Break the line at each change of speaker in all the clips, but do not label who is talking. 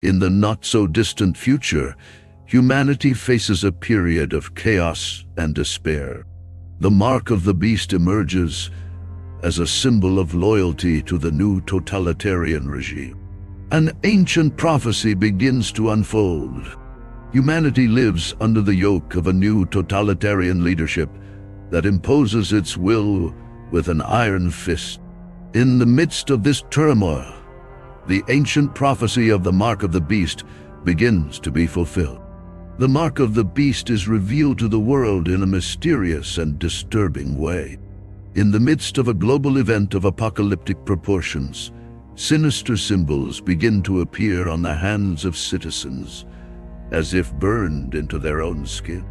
In the not-so-distant future, humanity faces a period of chaos and despair. The mark of the beast emerges as a symbol of loyalty to the new totalitarian regime. An ancient prophecy begins to unfold. Humanity lives under the yoke of a new totalitarian leadership that imposes its will with an iron fist. In the midst of this turmoil, the ancient prophecy of the mark of the beast begins to be fulfilled. The mark of the beast is revealed to the world in a mysterious and disturbing way. In the midst of a global event of apocalyptic proportions, sinister symbols begin to appear on the hands of citizens, as if burned into their own skin.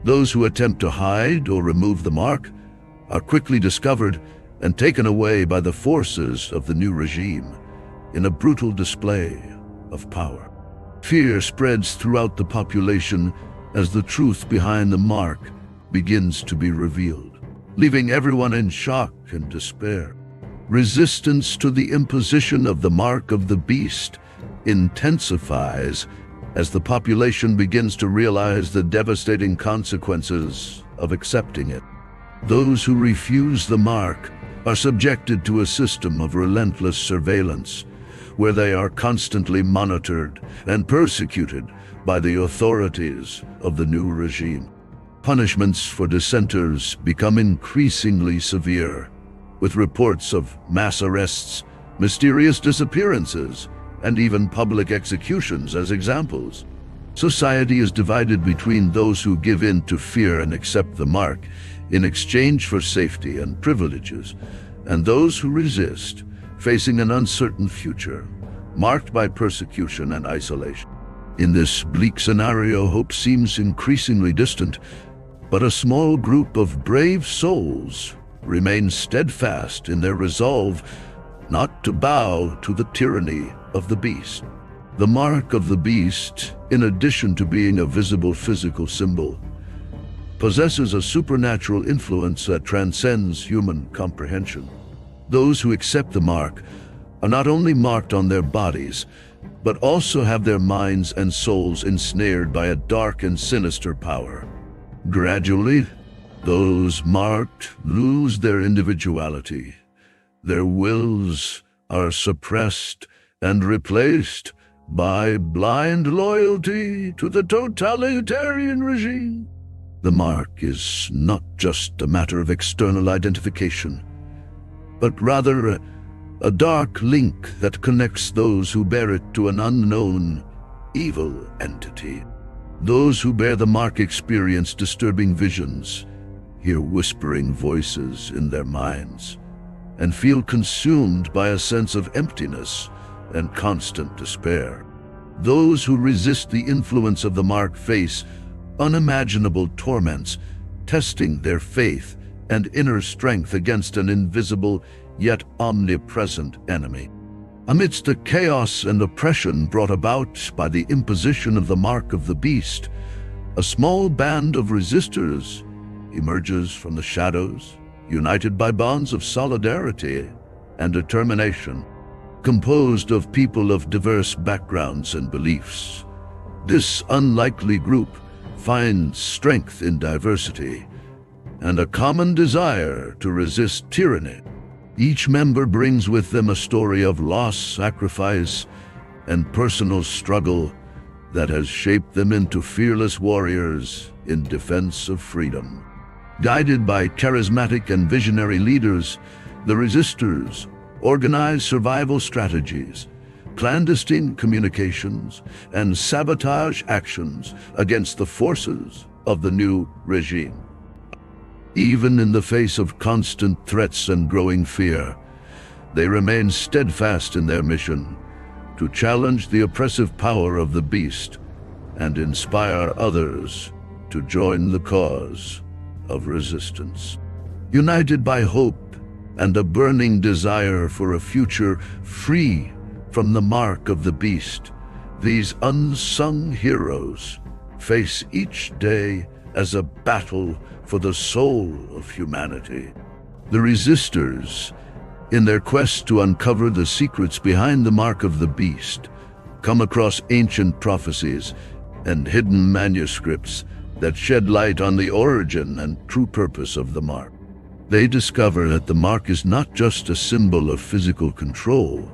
Those who attempt to hide or remove the mark are quickly discovered and taken away by the forces of the new regime in a brutal display of power. Fear spreads throughout the population as the truth behind the mark begins to be revealed, leaving everyone in shock and despair. Resistance to the imposition of the mark of the beast intensifies as the population begins to realize the devastating consequences of accepting it. Those who refuse the mark are subjected to a system of relentless surveillance, where they are constantly monitored and persecuted by the authorities of the new regime. Punishments for dissenters become increasingly severe, with reports of mass arrests, mysterious disappearances, and even public executions as examples. Society is divided between those who give in to fear and accept the mark in exchange for safety and privileges, and those who resist, facing an uncertain future, marked by persecution and isolation. In this bleak scenario, hope seems increasingly distant, but a small group of brave souls remain steadfast in their resolve not to bow to the tyranny of the beast. The mark of the beast, in addition to being a visible physical symbol, possesses a supernatural influence that transcends human comprehension. Those who accept the mark are not only marked on their bodies, but also have their minds and souls ensnared by a dark and sinister power. Gradually, those marked lose their individuality. Their wills are suppressed and replaced by blind loyalty to the totalitarian regime. The mark is not just a matter of external identification, but rather a dark link that connects those who bear it to an unknown, evil entity. Those who bear the mark experience disturbing visions, hear whispering voices in their minds, and feel consumed by a sense of emptiness and constant despair. Those who resist the influence of the mark face unimaginable torments, testing their faith and inner strength against an invisible yet omnipresent enemy. Amidst the chaos and oppression brought about by the imposition of the mark of the beast, a small band of resistors emerges from the shadows, united by bonds of solidarity and determination. Composed of people of diverse backgrounds and beliefs, this unlikely group finds strength in diversity and a common desire to resist tyranny. Each member brings with them a story of loss, sacrifice, and personal struggle that has shaped them into fearless warriors in defense of freedom. Guided by charismatic and visionary leaders, the resistors organize survival strategies, clandestine communications, and sabotage actions against the forces of the new regime. Even in the face of constant threats and growing fear, they remain steadfast in their mission to challenge the oppressive power of the beast and inspire others to join the cause of resistance. United by hope and a burning desire for a future free from the mark of the beast, these unsung heroes face each day as a battle for the soul of humanity. The resistors, in their quest to uncover the secrets behind the mark of the beast, come across ancient prophecies and hidden manuscripts that shed light on the origin and true purpose of the mark. They discover that the mark is not just a symbol of physical control,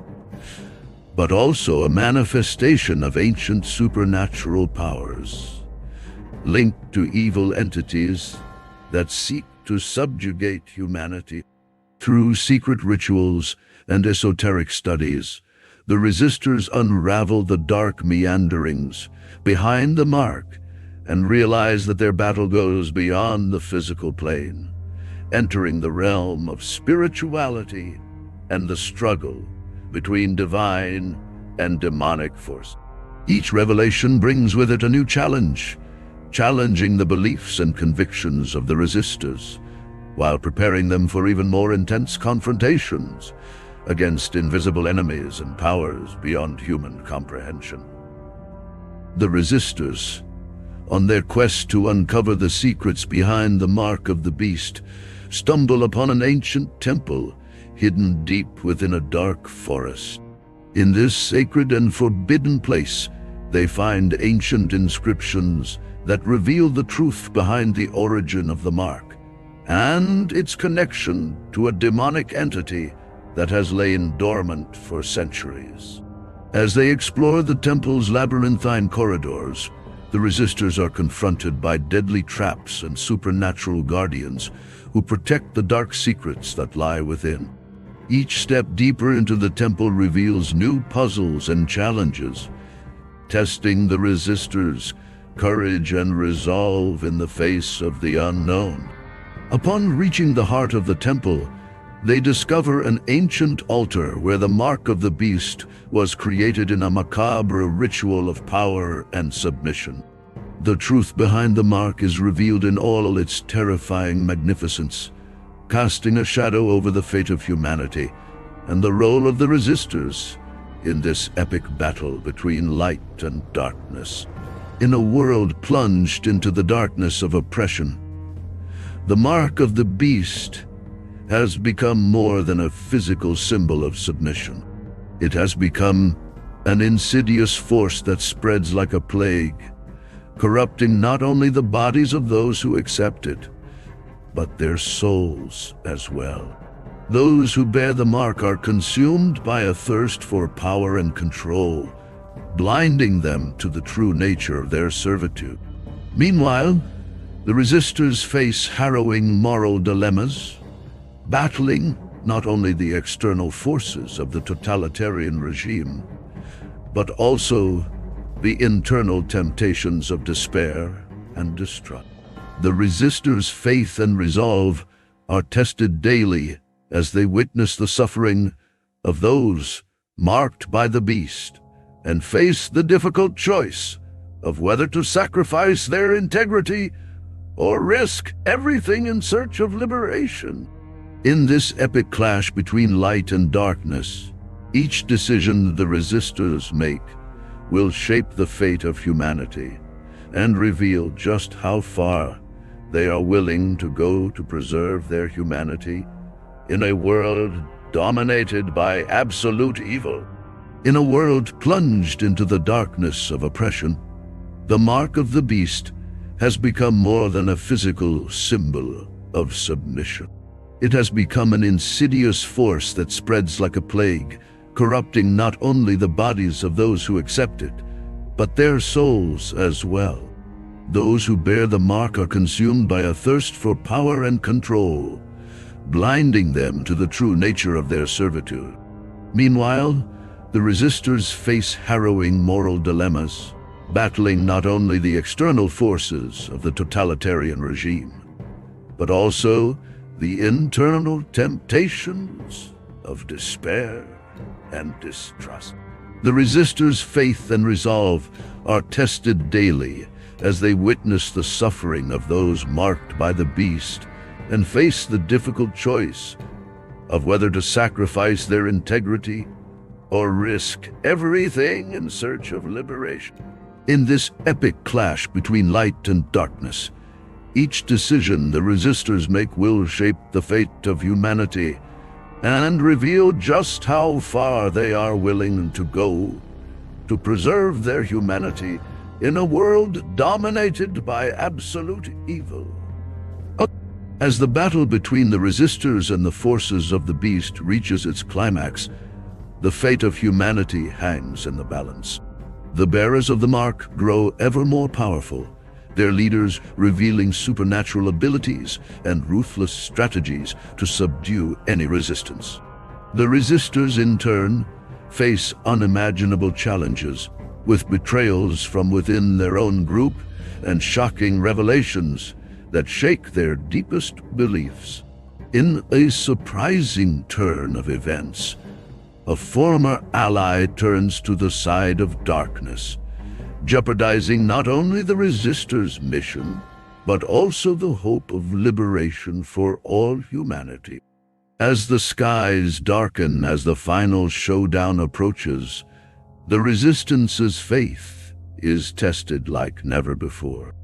but also a manifestation of ancient supernatural powers, linked to evil entities that seek to subjugate humanity. Through secret rituals and esoteric studies, the resistors unravel the dark meanderings behind the mark and realize that their battle goes beyond the physical plane, entering the realm of spirituality and the struggle between divine and demonic force. Each revelation brings with it a new challenge, challenging the beliefs and convictions of the resistors, while preparing them for even more intense confrontations against invisible enemies and powers beyond human comprehension. The resistors, on their quest to uncover the secrets behind the mark of the beast, stumble upon an ancient temple hidden deep within a dark forest. In this sacred and forbidden place, they find ancient inscriptions that reveal the truth behind the origin of the mark and its connection to a demonic entity that has lain dormant for centuries. As they explore the temple's labyrinthine corridors, the resistors are confronted by deadly traps and supernatural guardians who protect the dark secrets that lie within. Each step deeper into the temple reveals new puzzles and challenges, testing the resistors' courage and resolve in the face of the unknown. Upon reaching the heart of the temple, they discover an ancient altar where the mark of the beast was created in a macabre ritual of power and submission. The truth behind the mark is revealed in all its terrifying magnificence, casting a shadow over the fate of humanity and the role of the resistors in this epic battle between light and darkness. In a world plunged into the darkness of oppression, the mark of the beast has become more than a physical symbol of submission. It has become an insidious force that spreads like a plague, corrupting not only the bodies of those who accept it, but their souls as well. Those who bear the mark are consumed by a thirst for power and control, blinding them to the true nature of their servitude. Meanwhile, the resistors face harrowing moral dilemmas, battling not only the external forces of the totalitarian regime, but also the internal temptations of despair and distrust. The resistors' faith and resolve are tested daily as they witness the suffering of those marked by the beast and face the difficult choice of whether to sacrifice their integrity or risk everything in search of liberation. In this epic clash between light and darkness, each decision the resistors make will shape the fate of humanity and reveal just how far they are willing to go to preserve their humanity in a world dominated by absolute evil. In a world plunged into the darkness of oppression, the mark of the beast has become more than a physical symbol of submission. It has become an insidious force that spreads like a plague, corrupting not only the bodies of those who accept it, but their souls as well. Those who bear the mark are consumed by a thirst for power and control, blinding them to the true nature of their servitude. Meanwhile, the resistors face harrowing moral dilemmas, battling not only the external forces of the totalitarian regime, but also the internal temptations of despair and distrust. The resistors' faith and resolve are tested daily as they witness the suffering of those marked by the beast and face the difficult choice of whether to sacrifice their integrity or risk everything in search of liberation. In this epic clash between light and darkness, each decision the resistors make will shape the fate of humanity and reveal just how far they are willing to go to preserve their humanity in a world dominated by absolute evil. As the battle between the resistors and the forces of the beast reaches its climax, the fate of humanity hangs in the balance. The bearers of the mark grow ever more powerful, their leaders revealing supernatural abilities and ruthless strategies to subdue any resistance. The resistors, in turn, face unimaginable challenges, with betrayals from within their own group and shocking revelations that shake their deepest beliefs. In a surprising turn of events, a former ally turns to the side of darkness, jeopardizing not only the resistors' mission, but also the hope of liberation for all humanity. As the skies darken as the final showdown approaches, the resistance's faith is tested like never before.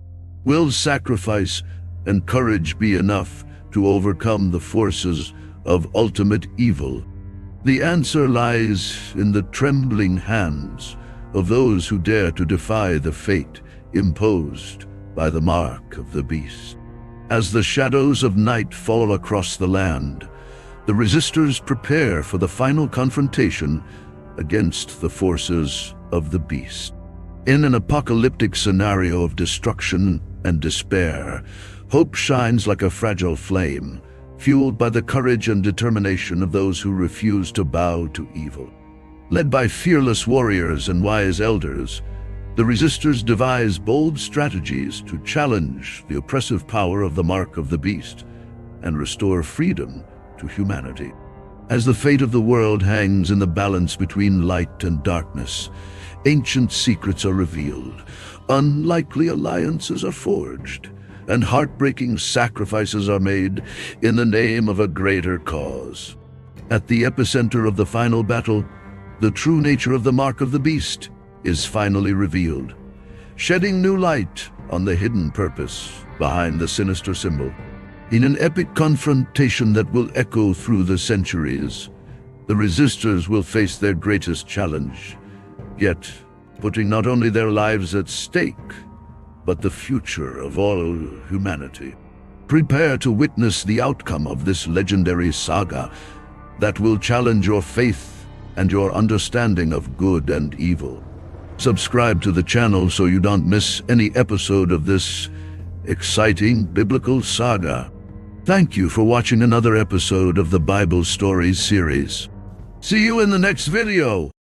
Will sacrifice and courage be enough to overcome the forces of ultimate evil? The answer lies in the trembling hands of those who dare to defy the fate imposed by the mark of the beast. As the shadows of night fall across the land, the resistors prepare for the final confrontation against the forces of the beast. In an apocalyptic scenario of destruction and despair, hope shines like a fragile flame, fueled by the courage and determination of those who refuse to bow to evil. Led by fearless warriors and wise elders, the resistors devise bold strategies to challenge the oppressive power of the mark of the beast and restore freedom to humanity. As the fate of the world hangs in the balance between light and darkness, ancient secrets are revealed, unlikely alliances are forged, and heartbreaking sacrifices are made in the name of a greater cause. At the epicenter of the final battle, the true nature of the mark of the beast is finally revealed, shedding new light on the hidden purpose behind the sinister symbol. In an epic confrontation that will echo through the centuries, the resistors will face their greatest challenge, yet putting not only their lives at stake, but the future of all humanity. Prepare to witness the outcome of this legendary saga that will challenge your faith and your understanding of good and evil. Subscribe to the channel so you don't miss any episode of this exciting biblical saga. Thank you for watching another episode of the Bible Stories series. See you in the next video.